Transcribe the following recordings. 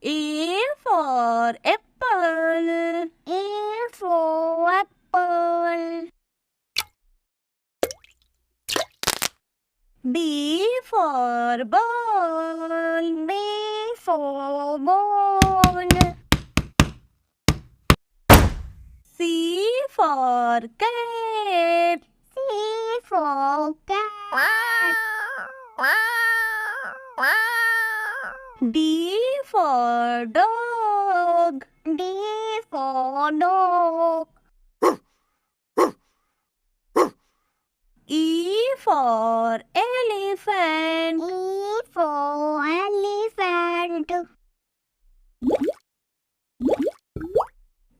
A for apple. A for apple. B for ball. B for ball. C for cat. C for cat. D for dog. D for dog. E for elephant. E for elephant.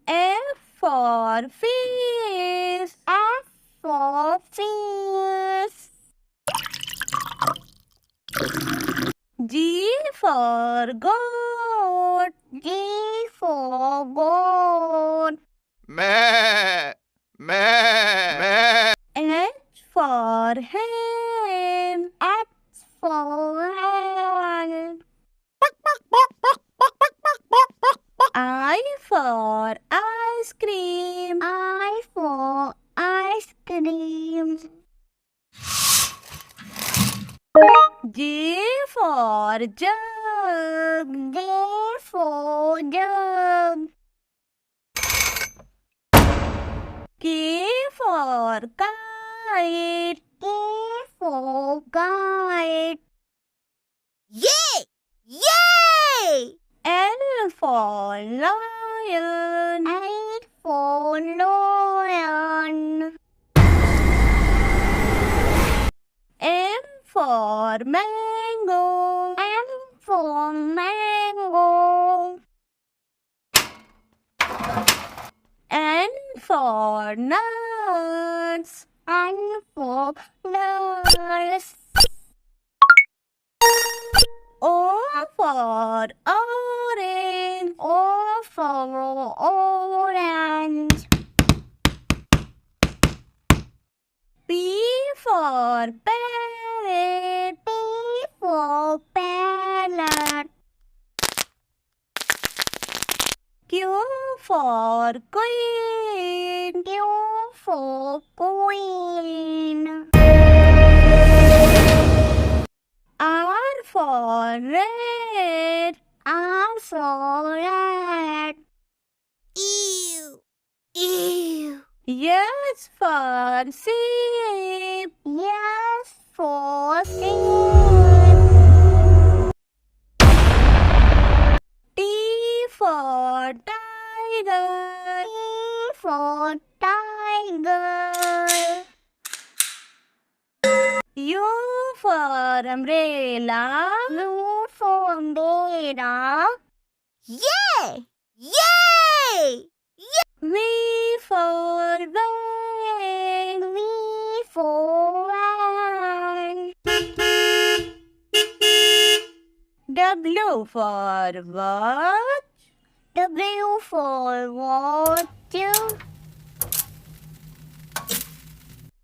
F for fish. F for fish. G for goat. G for goat. Meh, meh, meh. H for hen. H for hen. I for ice cream. I for ice cream. J for jug. J for jug. K for kite. K for kite. Yay! Yay! L for lion. L for lion. M for mango. M for mango. N for nuts. N for nuts. O for orange. O for orange. P for parrot. P for parrot. Q for queen. Q for queen. R for red. R for red. Ew! Ew! S for sheep. Yes for sheep. T for tiger. T for tiger. U for umbrella. U for umbrella. Yay! Yay! V for van. V for van. W for watch. W for watch.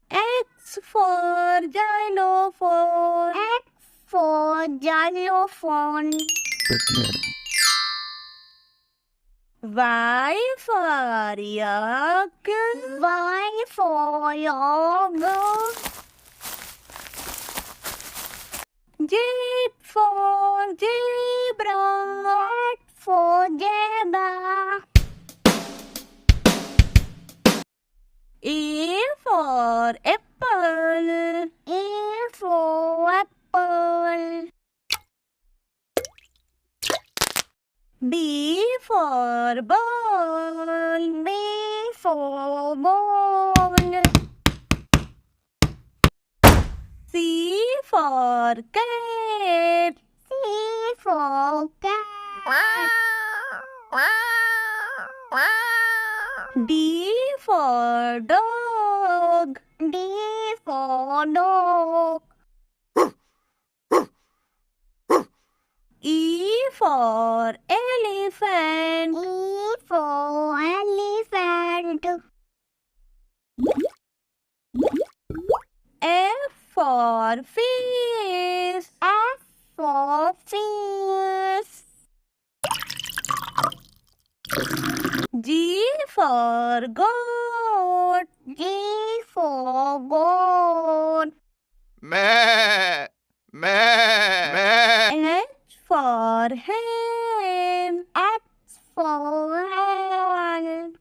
X for xylophone. X for xylophone. Y for yak. Y for yogurt. Z for zebra. Z for zebra. A for apple. A for apple. B for ball. B for ball. C for cat. C for cat. D for dog. D for dog. E for elephant. E for elephant. F for fish. F for fish. G for goat. G for goat. Meh. Meh. Meh. H for hen. X for hen.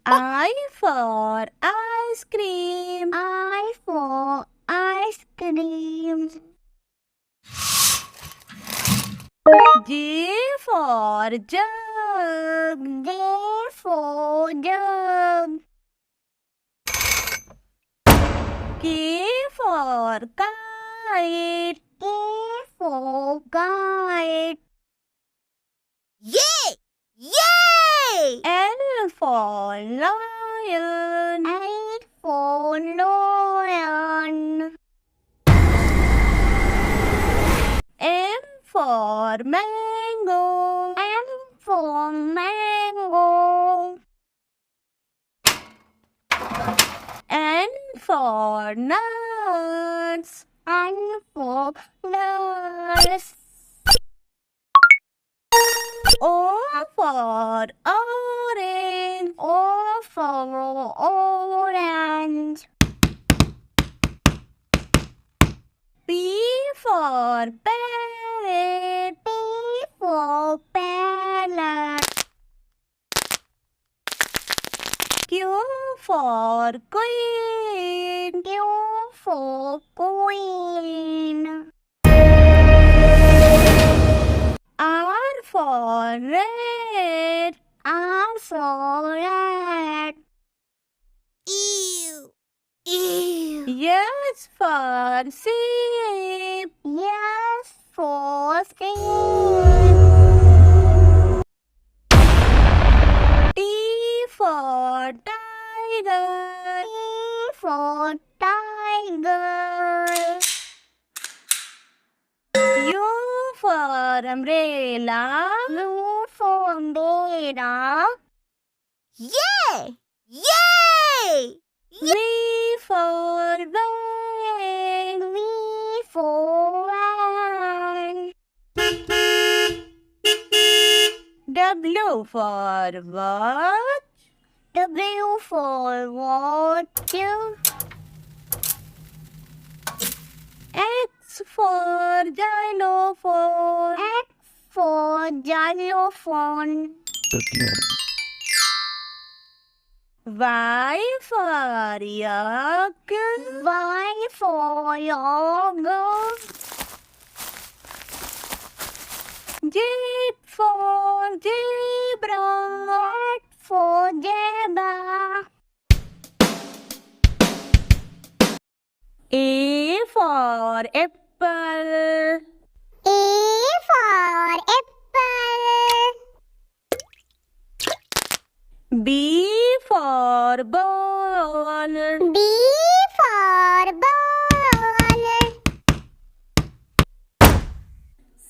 I for ice cream. I for ice cream. J for jug. J for jug. K for kite. K for kite. Yay! Yay! L for lion. L for lion. M for mango. M for mango. N for nuts. N for nuts. O for orange. O for orange. P for parrot. P for parrot. Q for queen. Q for queen. R for red. R for red. Ew! Ew! S for sheep. Yes for sheep. T for tiger. T for tiger. U for umbrella. U for umbrella. Yay! Yay! V for van. V for van. W for watch. W for watch. X for xylophone. X for xylophone. Y for yak. Y for yogurt. Z for zebra. Z for zebra. A for apple. A for apple. B for ball. B for ball.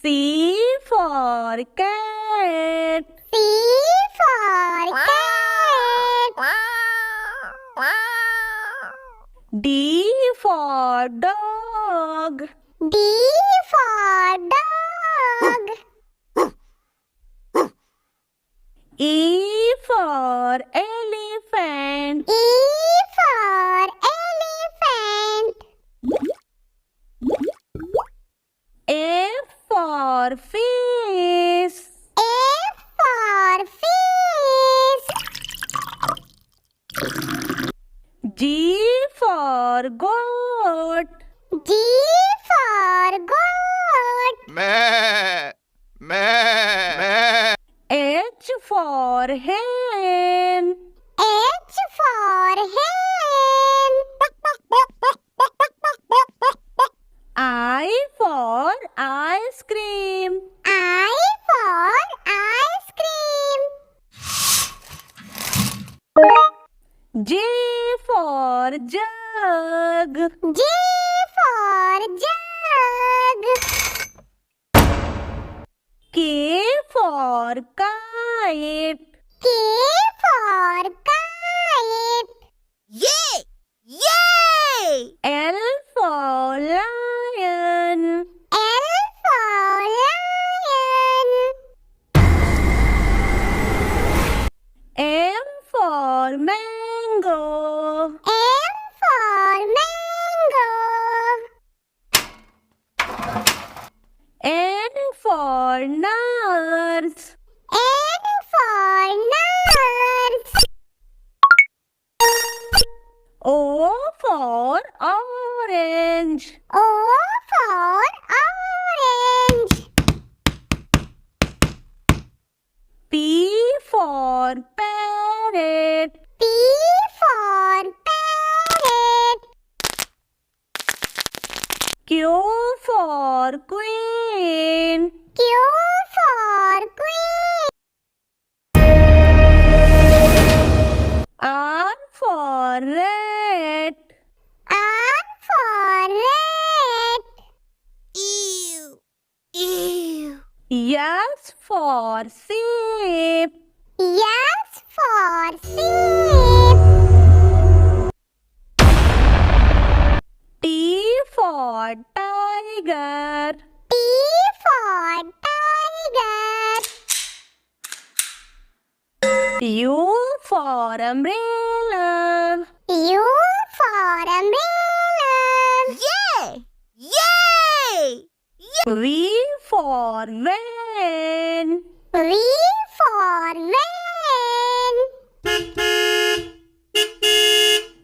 C for cat. C for cat. D for dog. D for dog. E for elephant. E for elephant. F for fish. F for fish. G for goat. G for goat. Meh. Meh. Meh. H for hen. H for hen. I for ice cream. I for ice cream. J for jug. J for jug. K for kite. K for kite. Yay! Yay! L for lion. L for lion. for nurse. N for nurse. O for orange. O for orange. P for parrot. P for parrot. Q for queen. Q for queen. R for rat. R for rat. Ew. Ew. S for sheep. S for sheep. T for tiger. T for tiger. U for umbrella. U for umbrella. Yay! Yay! V for van. V for van.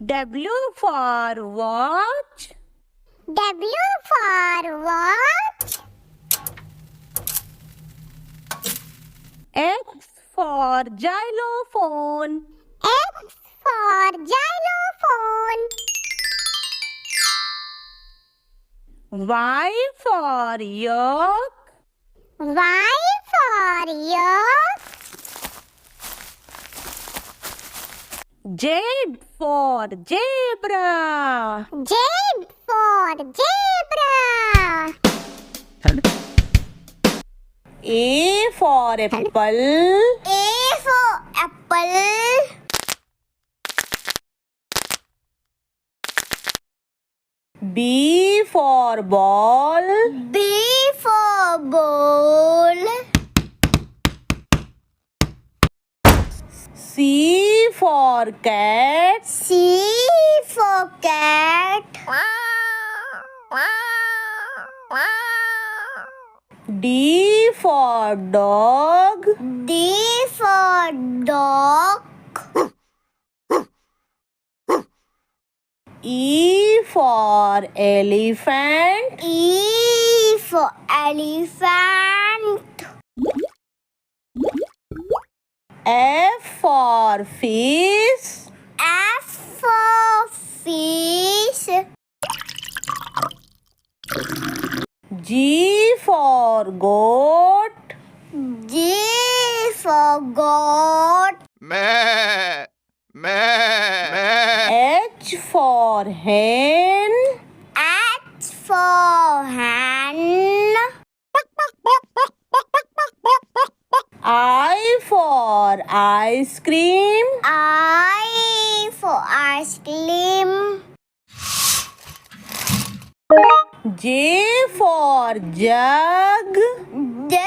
W for watch. W for watch. X for xylophone. X for xylophone. Y for yak. Y for yak. Z for zebra. Z for zebra. A for apple. A for apple. B for ball. B for ball. C for cat. C for cat. D for dog. D for dog. E for elephant. E for elephant. F for fish. F for fish. G for goat. G for goat. meh, meh, H for hen. H for hen. I for ice cream. I for ice cream. J for jug. J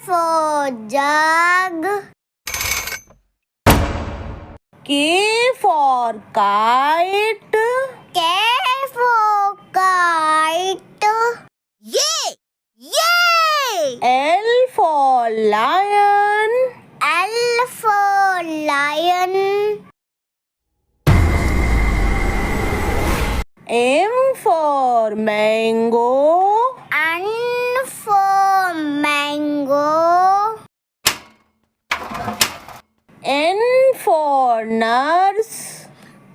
for jug. K for kite. K for kite. Yay! Yay! L for lion. L for lion. M for mango. N for mango. N for nurse.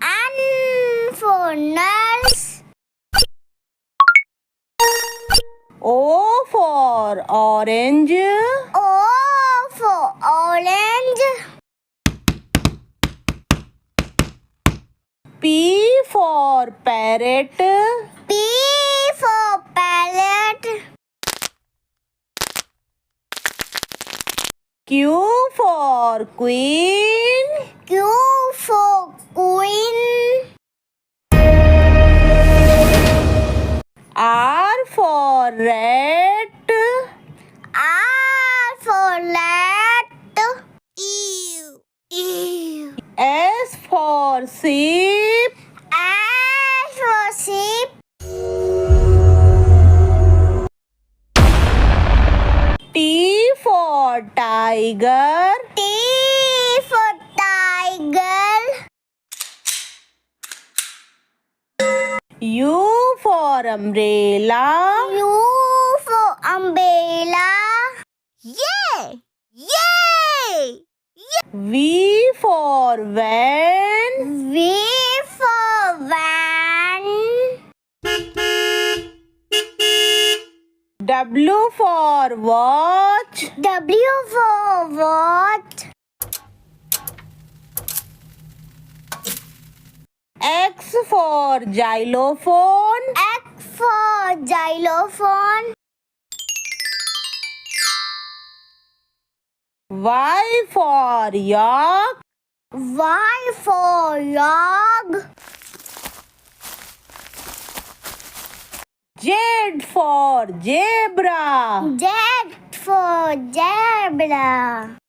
N for nurse. O for orange. O for orange. P for parrot. P for parrot. Q for queen. Q for queen. R for rat. R for rat. Ew. Ew. S for sheep. S for sheep. T for tiger. T for tiger. U for umbrella. U for umbrella. Yay! Yay! V for van. V for van. W for watch. W for watch. X for xylophone. X for xylophone. Y for yak. Y for yak. Z for zebra. Z for zebra.